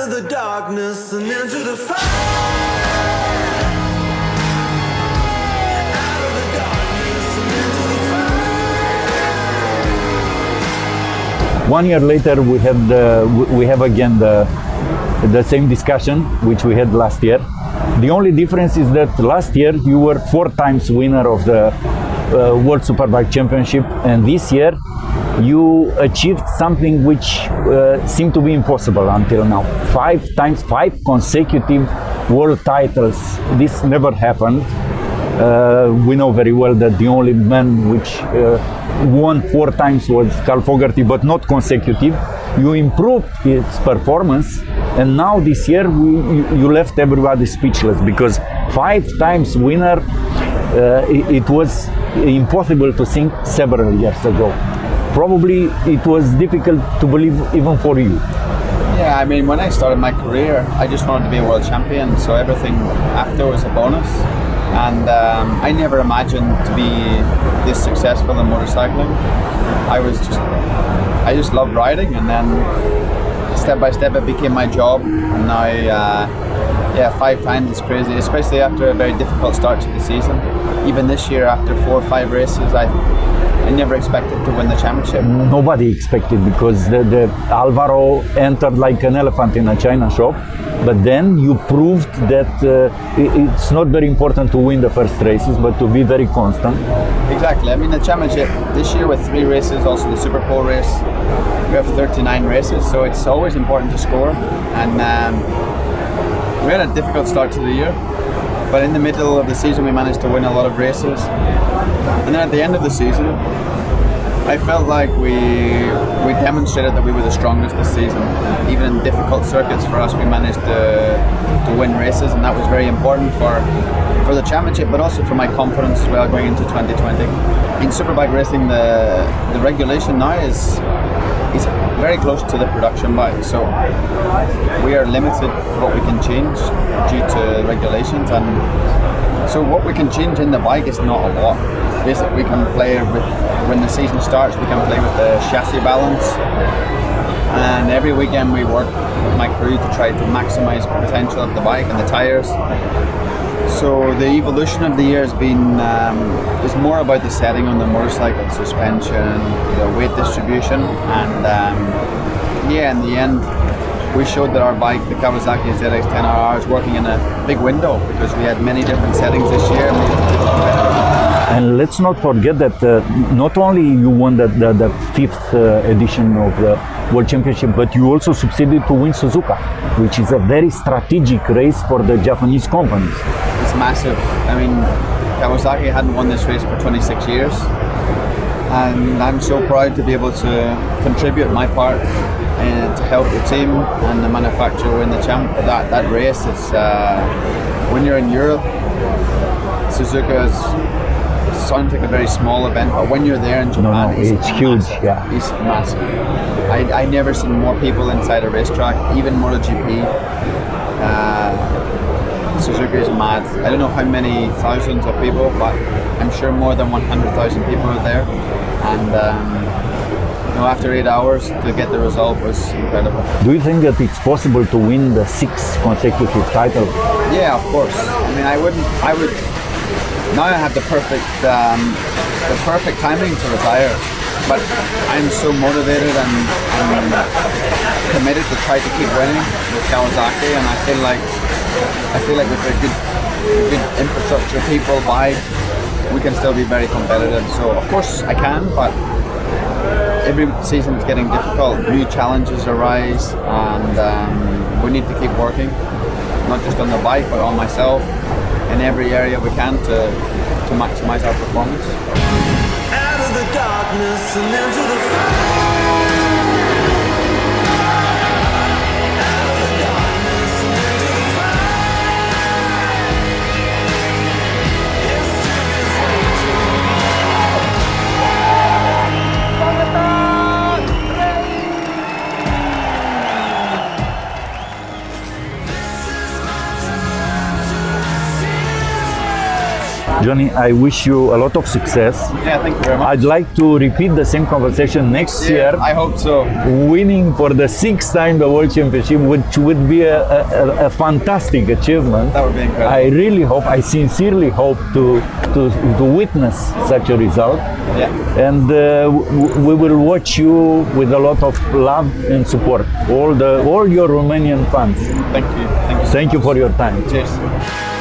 of the darkness and into the fire. Out of the darkness and into the fire. 1 year later, we have again the same discussion which we had last year. The only difference is that last year you were 4 times winner of the World Superbike Championship, and this year you achieved something which seemed to be impossible until now. 5 consecutive world titles. This never happened. We know very well that the only man which won 4 times was Carl Fogarty, but not consecutive. You improved his performance, and now this year you left everybody speechless, because 5 times winner, it was impossible to think several years ago. Probably it was difficult to believe even for you. Yeah, I mean, when I started my career, I just wanted to be a world champion, so everything after was a bonus. And I never imagined to be this successful in motorcycling. I just loved riding, and then step by step it became my job. And now, 5 times is crazy, especially after a very difficult start to the season. Even this year, after 4 or 5 races, I never expected to win the championship. Nobody expected, because the Alvaro entered like an elephant in a china shop. But then you proved that it's not very important to win the first races, but to be very constant. Exactly. I mean, the championship this year with 3 races, also the Super Pole race, we have 39 races, so it's always important to score. And we had a difficult start to the year, but in the middle of the season we managed to win a lot of races. And then at the end of the season, I felt like we demonstrated that we were the strongest this season. Even in difficult circuits for us, we managed to win races, and that was very important for the championship, but also for my confidence as well going into 2020. In Superbike racing, the regulation now is very close to the production bike, so we are limited what we can change due to regulations, and so what we can change in the bike is not a lot. Basically, we can play with, when the season starts, we can play with the chassis balance, and every weekend we work with my crew to try to maximize the potential of the bike and the tires. So the evolution of the year has been is more about the setting on the motorcycle, suspension, the weight distribution, and in the end we showed that our bike, the Kawasaki ZX-10RR, is working in a big window, because we had many different settings this year. And let's not forget that not only you won the 5th edition of the World Championship, but you also succeeded to win Suzuka, which is a very strategic race for the Japanese companies. It's massive. I mean, Kawasaki hadn't won this race for 26 years, and I'm so proud to be able to contribute my part to help the team and the manufacturer win the that race. It's when you're in Europe, Suzuka sounds like a very small event, but when you're there in Japan, it's huge. Massive. Yeah, It's massive. I never seen more people inside a racetrack, even MotoGP. Suzuka is mad. I don't know how many thousands of people, but I'm sure more than 100,000 people are there. And after 8 hours to get the result was incredible. Do you think that it's possible to win the 6th consecutive title? Yeah, of course. I mean, I would. Now I have the perfect timing to retire, but I'm so motivated and committed to try to keep winning with Kawasaki, and I feel like with a good infrastructure, people, bike, we can still be very competitive. So of course I can, but every season is getting difficult. New challenges arise, and we need to keep working, not just on the bike, but on myself, in every area we can to maximize our performance. Out of the darkness and into the fire. Out of the darkness and into the fire. History is waiting. Johnny, I wish you a lot of success. Yeah, thank you very much. I'd like to repeat the same conversation next year, I hope so. winning for the 6th time the World Championship, which would be a fantastic achievement. That would be incredible. I really hope, I sincerely hope to witness such a result. Yeah. And we will watch you with a lot of love and support. All your Romanian fans. Thank you. Thank you. Thank you for your time. Cheers.